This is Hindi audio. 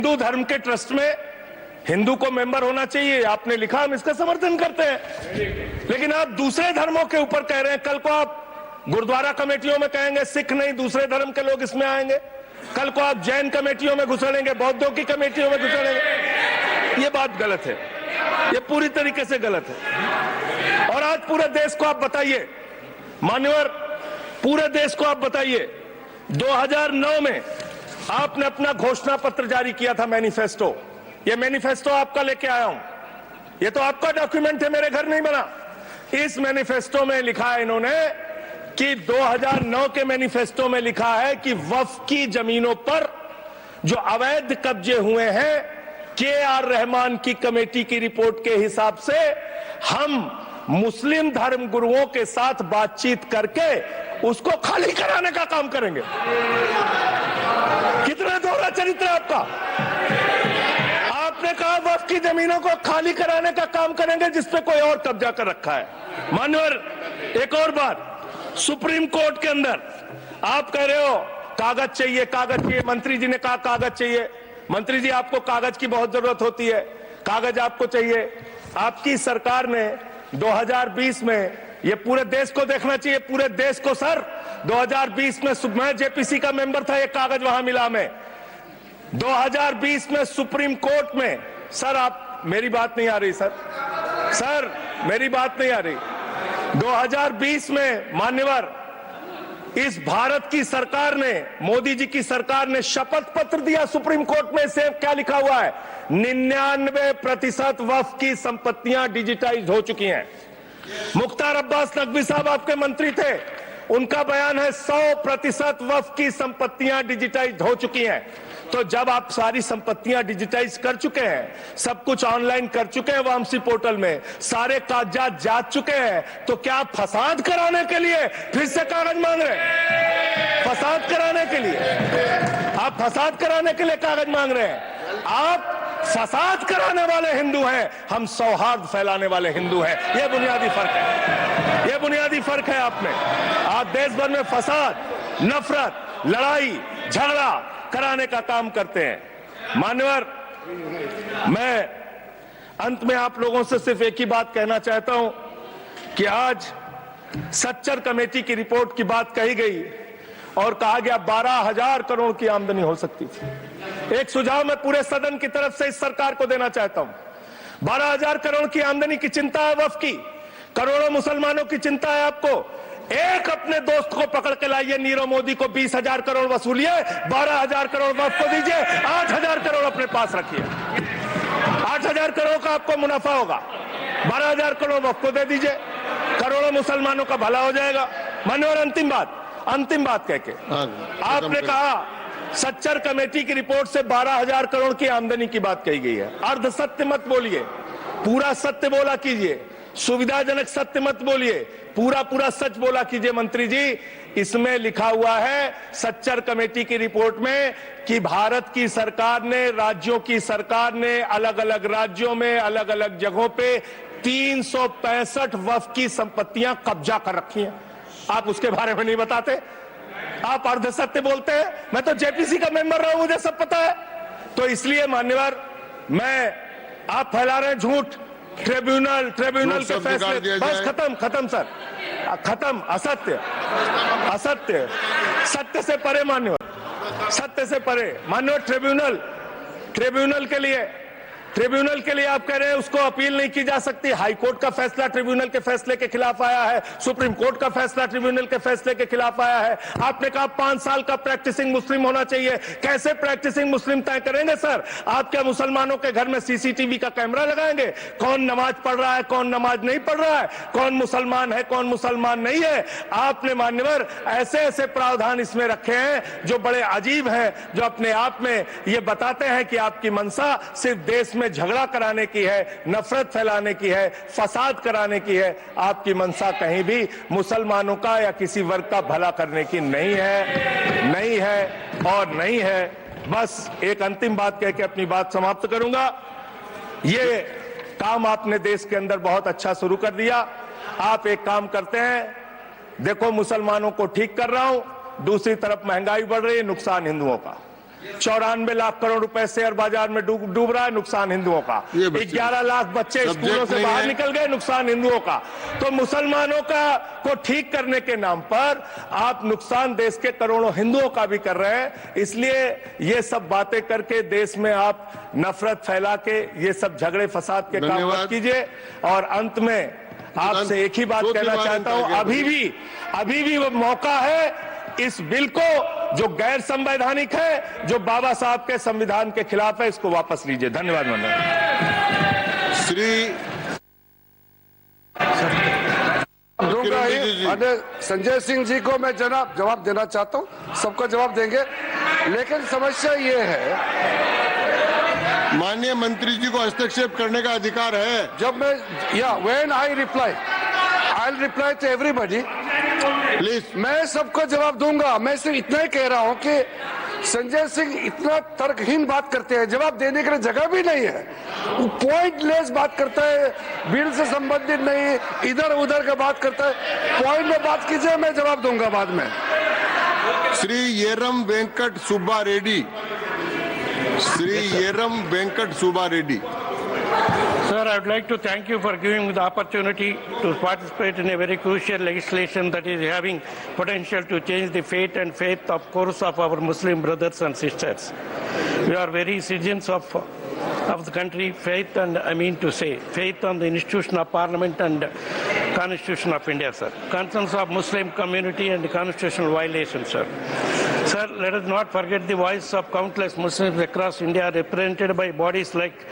हिंदू धर्म के ट्रस्ट में हिंदू को मेंबर होना चाहिए, आपने लिखा, हम इसका समर्थन करते हैं। लेकिन आप दूसरे धर्मों के ऊपर कह रहे हैं। कल को आप गुरुद्वारा कमेटियों में कहेंगे सिख नहीं दूसरे धर्म के लोग इसमें आएंगे, कल को आप जैन कमेटियों में घुसड़ेंगे, बौद्धों की कमेटियों में घुसड़ेंगे। ये बात गलत है, ये पूरी तरीके से गलत है। और आज पूरे देश को आप बताइए, मान्यवर, पूरे देश को आप बताइए, 2009 में आपने अपना घोषणा पत्र जारी किया था, मैनिफेस्टो। ये मैनिफेस्टो आपका लेके आया हूं, ये तो आपका डॉक्यूमेंट है, मेरे घर नहीं बना। इस मैनिफेस्टो में लिखा है इन्होंने कि 2009 के मैनिफेस्टो में लिखा है कि वक्फ की जमीनों पर जो अवैध कब्जे हुए हैं, के.आर. रहमान की कमेटी की रिपोर्ट के हिसाब से हम मुस्लिम धर्म गुरुओं के साथ बातचीत करके उसको खाली कराने का काम करेंगे। कितना दोहरा चरित्र है आपका। आपने कहा वक्फ की जमीनों को खाली कराने का काम करेंगे जिसपे कोई और कब्जा कर रखा है। मान्यवर, एक और बात, सुप्रीम कोर्ट के अंदर आप कह रहे हो कागज चाहिए, कागज चाहिए। मंत्री जी ने कहा कागज चाहिए। मंत्री जी, आपको कागज की बहुत जरूरत होती है, कागज आपको चाहिए। आपकी सरकार ने 2020 में, ये पूरे देश को देखना चाहिए, पूरे देश को सर, 2020 में मैं जेपीसी का मेंबर था, ये कागज वहां मिला हमें। 2020 में सुप्रीम कोर्ट में, सर आप, मेरी बात नहीं आ रही सर मेरी बात नहीं आ रही। 2020 में मान्यवर, इस भारत की सरकार ने, मोदी जी की सरकार ने शपथ पत्र दिया सुप्रीम कोर्ट में। से क्या लिखा हुआ है? 99% वक्फ की संपत्तियां डिजिटाइज हो चुकी हैं। मुख्तार अब्बास नकवी साहब आपके मंत्री थे, उनका बयान है 100% वक्फ की संपत्तियां डिजिटाइज हो चुकी हैं। तो जब आप सारी संपत्तियां डिजिटाइज कर चुके हैं, सब कुछ ऑनलाइन कर चुके हैं वामसी पोर्टल में, सारे कागजात जा चुके हैं, तो क्या आप फसाद कराने के लिए फिर से कागज मांग रहे हैं? फसाद कराने के लिए आप फसाद कराने के लिए कागज मांग रहे हैं। आप फसाद कराने वाले हिंदू हैं, हम सौहार्द फैलाने वाले हिंदू हैं। यह बुनियादी फर्क है, यह बुनियादी फर्क है आप में। आप देश भर में फसाद, नफरत, लड़ाई झगड़ा कराने का काम करते हैं। मान्यवर, मैं अंत में आप लोगों से सिर्फ एक ही बात कहना चाहता हूं कि आज सच्चर कमेटी की रिपोर्ट की बात कही गई और कहा गया 12,000 करोड़ की आमदनी हो सकती थी। एक सुझाव मैं पूरे सदन की तरफ से इस सरकार को देना चाहता हूं। 12,000 करोड़ की आमदनी की चिंता है वक्फ की, करोड़ों मुसलमानों की चिंता है आपको। एक अपने दोस्त को पकड़ के लाइए, नीरव मोदी को 20,000 करोड़ वसूलिए, 12,000 करोड़ वक्फ को दीजिए, 8,000 करोड़ अपने पास रखिए। 8,000 करोड़ का आपको मुनाफा होगा, 12,000 करोड़ वक्फ को दे दीजिए, करोड़ों मुसलमानों का भला हो जाएगा। मान्यवर, अंतिम बात कह के आपने कहा सच्चर कमेटी की रिपोर्ट से 12,000 करोड़ की आमदनी की बात कही गई है। अर्ध सत्य मत बोलिए, पूरा सत्य बोला कीजिए। सुविधाजनक सत्य मत बोलिए, पूरा सच बोला कीजिए। मंत्री जी, इसमें लिखा हुआ है सच्चर कमेटी की रिपोर्ट में कि भारत की सरकार ने, राज्यों की सरकार ने अलग अलग राज्यों में अलग अलग जगहों पे 365 वक्फ की संपत्तियां कब्जा कर रखी हैं। आप उसके बारे में नहीं बताते, आप अर्ध सत्य बोलते हैं। मैं तो जेपीसी का मेंबर रहा हूं, मुझे सब पता है। तो इसलिए मान्यवर, आप फैला रहे हैं झूठ, ट्रिब्यूनल के फैसले, बस खत्म सर, खत्म। असत्य, सत्य से परे मान्यवर, सत्य से परे मान्यवर। ट्रिब्यूनल के लिए आप कह रहे हैं उसको अपील नहीं की जा सकती। हाई कोर्ट का फैसला ट्रिब्यूनल के फैसले के खिलाफ आया है, सुप्रीम कोर्ट का फैसला ट्रिब्यूनल के फैसले के खिलाफ आया है। आपने कहा 5 साल का प्रैक्टिसिंग मुस्लिम होना चाहिए। कैसे प्रैक्टिसिंग मुस्लिम तय करेंगे सर? आप क्या मुसलमानों के घर में सीसीटीवी का कैमरा लगाएंगे? कौन नमाज पढ़ रहा है, कौन नमाज नहीं पढ़ रहा है, कौन मुसलमान है, कौन मुसलमान नहीं है? आपने मान्यवर ऐसे प्रावधान इसमें रखे हैं जो बड़े अजीब हैं, जो अपने आप में ये बताते हैं कि आपकी मंशा सिर्फ देश में झगड़ा कराने की है, नफरत फैलाने की है, फसाद कराने की है। आपकी मंशा कहीं भी मुसलमानों का या किसी वर्ग का भला करने की नहीं है। बस एक अंतिम बात कह के अपनी बात समाप्त करूंगा। ये काम आपने देश के अंदर बहुत अच्छा शुरू कर दिया। आप एक काम करते हैं, देखो मुसलमानों को ठीक कर रहा हूं, दूसरी तरफ महंगाई बढ़ रही है, नुकसान हिंदुओं का। 94 लाख करोड़ रुपए शेयर बाजार में डूब रहा है, नुकसान हिंदुओं का। 11 लाख बच्चे स्कूलों से बाहर निकल गए, नुकसान हिंदुओं का। तो मुसलमानों का को ठीक करने के नाम पर आप नुकसान देश के करोड़ों हिंदुओं का भी कर रहे हैं। इसलिए ये सब बातें करके देश में आप नफरत फैला के ये सब झगड़े फसाद के काम मत कीजिए। और अंत में आपसे एक ही बात कहना चाहता हूं, अभी भी वो मौका है इस बिल को जो गैर संवैधानिक है, जो बाबा साहब के संविधान के खिलाफ है, इसको वापस लीजिए। धन्यवाद मंडल। श्री संजय सिंह जी को मैं जवाब देना चाहता हूं, सबको जवाब देंगे, लेकिन समस्या ये है, माननीय मंत्री जी को हस्तक्षेप करने का अधिकार है। जब मैं when I reply to everybody, please. मैं सबको जवाब दूंगा। मैं सिर्फ इतना ही कह रहा हूं कि संजय सिंह इतना तर्कहीन बात करते हैं, जवाब देने के लिए जगह भी नहीं है, वो पॉइंटलेस बात करता है, बिल से संबंधित नहीं, इधर उधर का बात करता है। पॉइंट में बात कीजिए, मैं जवाब दूंगा बाद में। Shri येरम Venkat Subba Reddy, Shri येरम Venkat Subba Reddy. Sir, I would like to thank you for giving me the opportunity to participate in a very crucial legislation that is having potential to change the fate and faith, of course, of our Muslim brothers and sisters. We are very citizens of the country, faith, and I mean to say, faith on the institution of Parliament and Constitution of India, sir. Concerns of Muslim community and constitutional violations, sir. Sir, let us not forget the voice of countless Muslims across India represented by bodies like